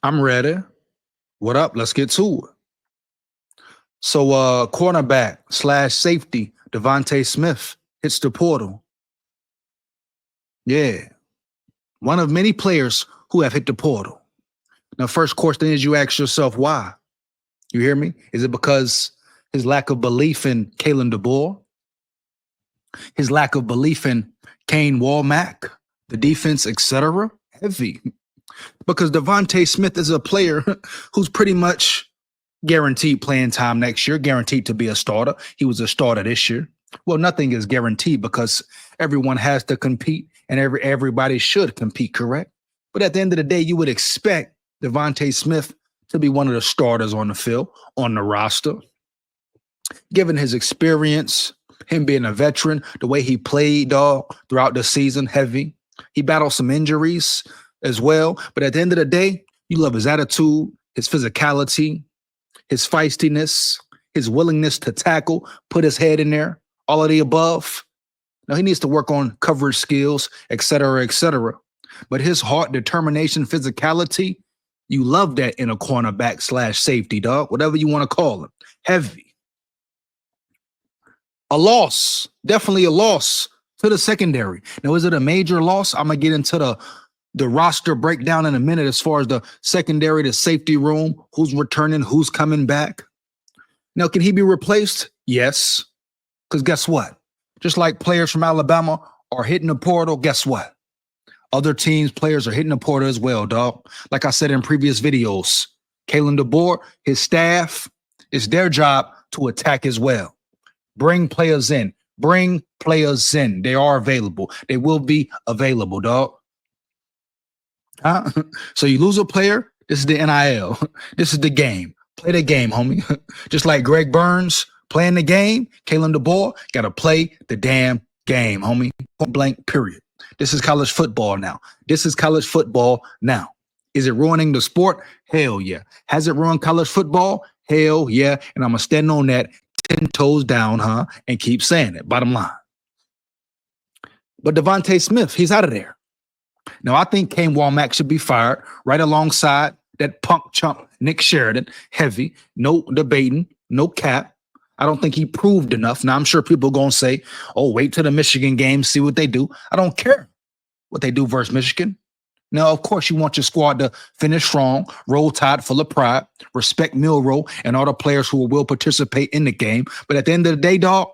I'm ready. What up? Let's get to it. So, cornerback slash safety Devonte Smith hits the portal. Yeah, one of many players who have hit the portal. Now, first question is you ask yourself why. You hear me? Is it because his lack of belief in Kalen DeBoer? His lack of belief in Kane Walmack, the defense, etc.? Heavy. Because Devonte Smith is a player who's pretty much guaranteed playing time next year, guaranteed to be a starter. He was a starter this year. Well, nothing is guaranteed because everyone has to compete and everybody should compete, correct? But at the end of the day, you would expect Devonte Smith to be one of the starters on the field, on the roster. Given his experience, him being a veteran, the way he played, dog, throughout the season, heavy. He battled some injuries as well. But at the end of the day, you love his attitude, his physicality, his feistiness, his willingness to tackle, put his head in there, all of the above. Now, he needs to work on coverage skills, et cetera, et cetera. But his heart, determination, physicality, you love that in a cornerback slash safety, dog, whatever you want to call him. Heavy. A loss, definitely a loss to the secondary. Now, is it a major loss? I'm going to get into the roster breakdown in a minute as far as the secondary, the safety room, who's returning, who's coming back. Now, can he be replaced? Yes. Because guess what? Just like players from Alabama are hitting the portal, guess what? Other teams' players are hitting the portal as well, dog. Like I said in previous videos, Kalen DeBoer, his staff, it's their job to attack as well. Bring players in. Bring players in. They are available. They will be available, dog. So you lose a player, this is the NIL. This is the game. Play the game, homie. Just like Greg Burns playing the game, Kalen DeBoer got to play the damn game, homie. Point blank, period. This is college football now. This is college football now. Is it ruining the sport? Hell yeah. Has it ruined college football? Hell yeah. And I'm going to stand on that 10 toes down, and keep saying it. Bottom line. But Devonte Smith, he's out of there. Now, I think Kane Walmack should be fired right alongside that punk chump Nick Sheridan. Heavy, no debating, no cap. I don't think he proved enough. Now, I'm sure people are going to say, oh, wait till the Michigan game, see what they do. I don't care what they do versus Michigan. Now, of course, you want your squad to finish strong, roll tide, full of pride, respect Milroe and all the players who will participate in the game. But at the end of the day, dog,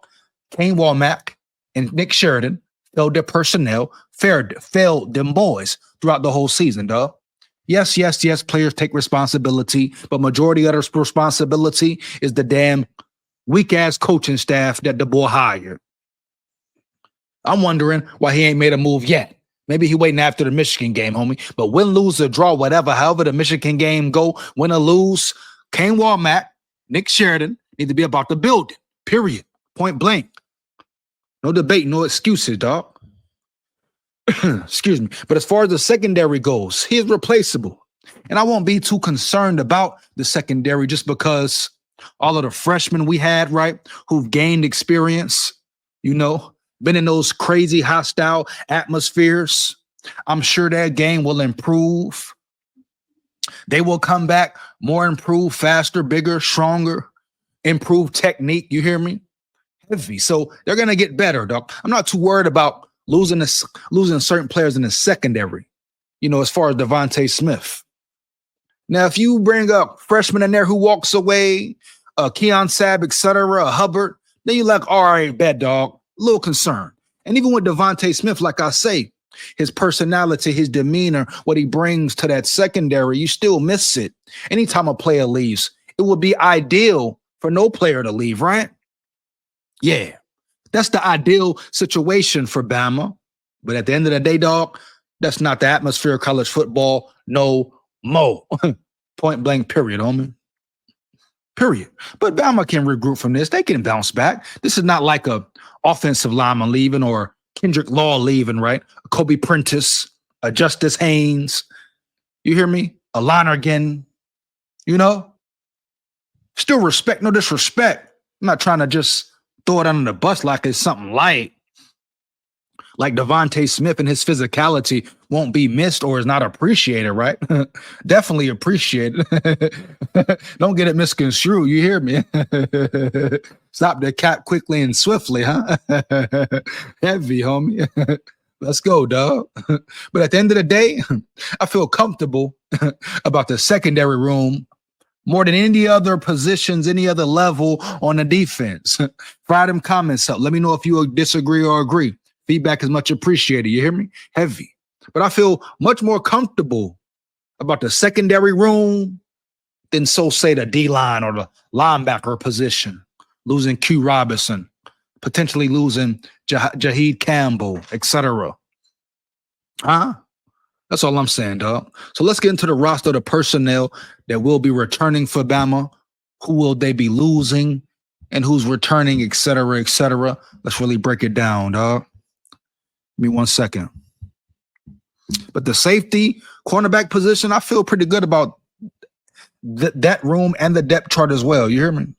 Kane Walmack and Nick Sheridan failed their personnel, failed them boys throughout the whole season, dog. Yes, players take responsibility, but majority of the responsibility is the damn weak-ass coaching staff that the boy hired. I'm wondering why he ain't made a move yet. Maybe he waiting after the Michigan game, homie. But win, lose, or draw, whatever, however the Michigan game go, win or lose, Kane Walmack, Nick Sheridan need to be about the building, period, point blank. No debate, no excuses, dog. Excuse me. But as far as the secondary goes, he is replaceable. And I won't be too concerned about the secondary just because all of the freshmen we had, right, who've gained experience, been in those crazy hostile atmospheres. I'm sure their game will improve. They will come back more improved, faster, bigger, stronger, improved technique. You hear me? Heavy. So they're going to get better, dog. I'm not too worried about losing certain players in the secondary, as far as Devonte Smith. Now, if you bring up freshman in there who walks away, Keon Sabb, et cetera, Hubbard, then you're like, all right, bad dog. A little concerned. And even with Devonte Smith, like I say, his personality, his demeanor, what he brings to that secondary, you still miss it. Anytime a player leaves, it would be ideal for no player to leave, right? Yeah, that's the ideal situation for Bama. But at the end of the day, dog, that's not the atmosphere of college football no more. Point blank, period, homie. Period. But Bama can regroup from this. They can bounce back. This is not like a offensive lineman leaving or Kendrick Law leaving, right? A Kobe Prentice, a Justice Haynes. You hear me? A Lonergan. Still respect, no disrespect. I'm not trying to just throw it under the bus like it's something light. like Devonte Smith and his physicality won't be missed or is not appreciated, right? Definitely appreciated. Don't get it misconstrued. You hear me? Stop the cap quickly and swiftly, huh? Heavy, homie. Let's go, dog. But at the end of the day, I feel comfortable about the secondary room more than any other positions, any other level on the defense. Fire them comments up. Let me know if you disagree or agree. Feedback is much appreciated. You hear me? Heavy. But I feel much more comfortable about the secondary room than, so say, the D-line or the linebacker position. Losing Q Robinson, potentially losing Jaheed Campbell, etc. Huh? That's all I'm saying, dog. So let's get into the roster of the personnel that will be returning for Bama. Who will they be losing and who's returning, et cetera, et cetera. Let's really break it down, dog. Give me 1 second. But the safety, cornerback position, I feel pretty good about that room and the depth chart as well. You hear me?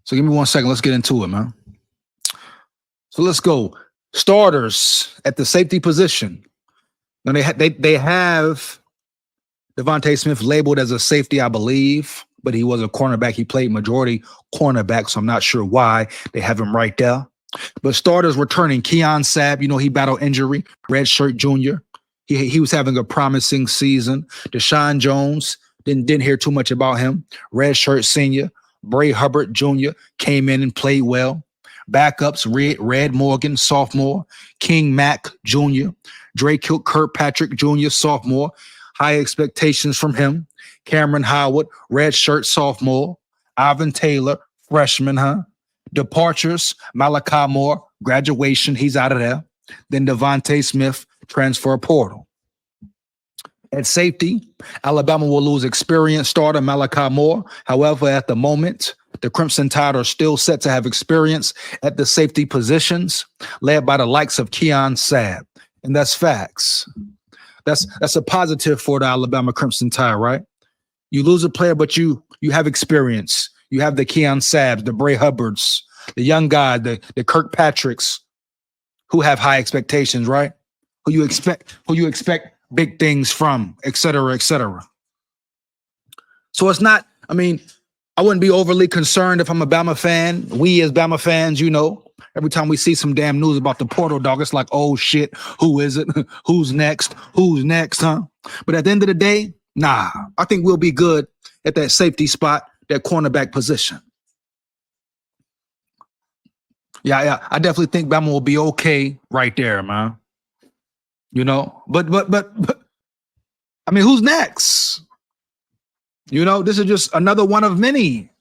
So give me 1 second. Let's get into it, man. So let's go. Starters at the safety position. Now they have Devonte Smith labeled as a safety, I believe, but he was a cornerback. He played majority cornerback, so I'm not sure why they have him right there. But starters returning, Keon Sabb, he battled injury, redshirt junior. He was having a promising season. Deshaun Jones, didn't hear too much about him. Redshirt senior. Bray Hubbard Jr. came in and played well. Backups, Red Morgan, sophomore. King Mack Jr. Drake Kirkpatrick Jr., sophomore. High expectations from him. Cameron Howard, redshirt sophomore. Ivan Taylor, freshman, Departures, Malachi Moore, graduation, he's out of there. Then Devonte Smith, transfer portal. At safety, Alabama will lose experienced starter Malachi Moore. However, at the moment, the Crimson Tide are still set to have experience at the safety positions, led by the likes of Keon Sabb. And that's facts. That's a positive for the Alabama Crimson Tide, right? You lose a player, but you have experience. You have the Keon Sabbs, the Bray Hubbards, the young guy, the Kirkpatricks, who have high expectations, right? Who you expect big things from, et cetera, et cetera. So it's not, I wouldn't be overly concerned if I'm a Bama fan. We as Bama fans, every time we see some damn news about the portal, dog, it's like, oh shit, who is it? Who's next? Who's next, huh? But at the end of the day, nah, I think we'll be good at that safety spot, that cornerback position. Yeah, I definitely think Bama will be okay right there, man. But who's next? This is just another one of many.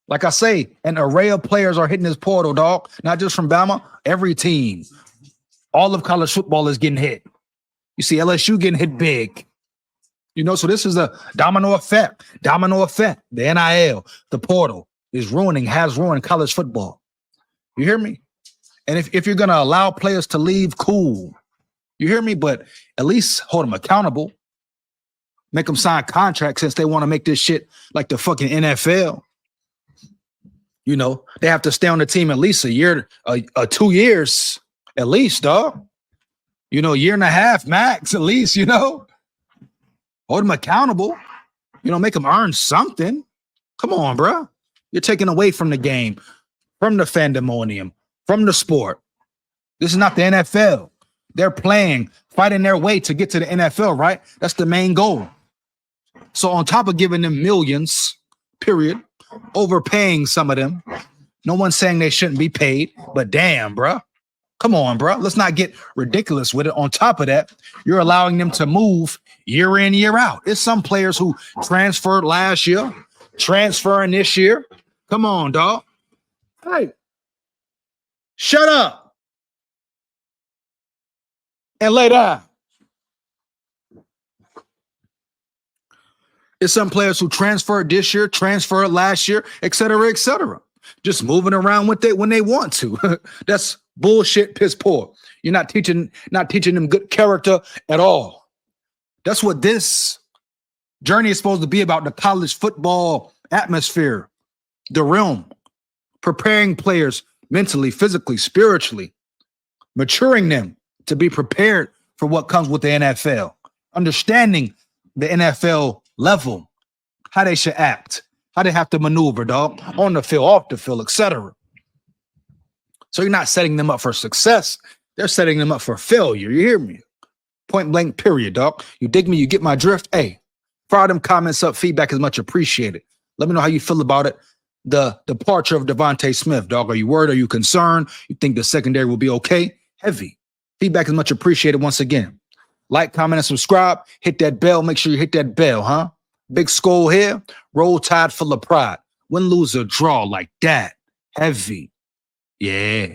Like I say, an array of players are hitting this portal, dog. Not just from Bama, every team. All of college football is getting hit. You see LSU getting hit big. So this is a domino effect. The NIL, the portal has ruined college football. You hear me? And if you're going to allow players to leave, cool. You hear me? But at least hold them accountable. Make them sign contracts since they want to make this shit like the fucking NFL. They have to stay on the team at least a year, 2 years, at least, dog. Year and a half max, at least, Hold them accountable. Make them earn something. Come on, bro. You're taking away from the game, from the fandemonium, from the sport. This is not the NFL. They're fighting their way to get to the NFL, right? That's the main goal. So on top of giving them millions, period, overpaying some of them, no one's saying they shouldn't be paid, but damn, bro. Come on, bro. Let's not get ridiculous with it. On top of that, you're allowing them to move year in, year out. It's some players who transferred last year, transferring this year. Come on, dog. Hey, shut up and lay down. It's some players who transferred this year, transferred last year, et cetera, et cetera. Just moving around with it when they want to. That's bullshit, piss poor. You're not teaching them good character at all. That's what this journey is supposed to be about, the college football atmosphere, the realm, preparing players mentally, physically, spiritually, maturing them to be prepared for what comes with the NFL, understanding the NFL level, how they should act, how they have to maneuver, dog, on the field, off the field, etc. So you're not setting them up for success. They're setting them up for failure. You hear me? Point blank, period, dog. You dig me? You get my drift? Hey, fire them comments up. Feedback is much appreciated. Let me know how you feel about it. The departure of Devonte Smith, dog. Are you worried? Are you concerned? You think the secondary will be okay? Heavy. Feedback is much appreciated once again. Like, comment, and subscribe. Hit that bell. Make sure you hit that bell, huh? Big skull here. Roll tide full of pride. Win, lose, or draw like that. Heavy. Yeah.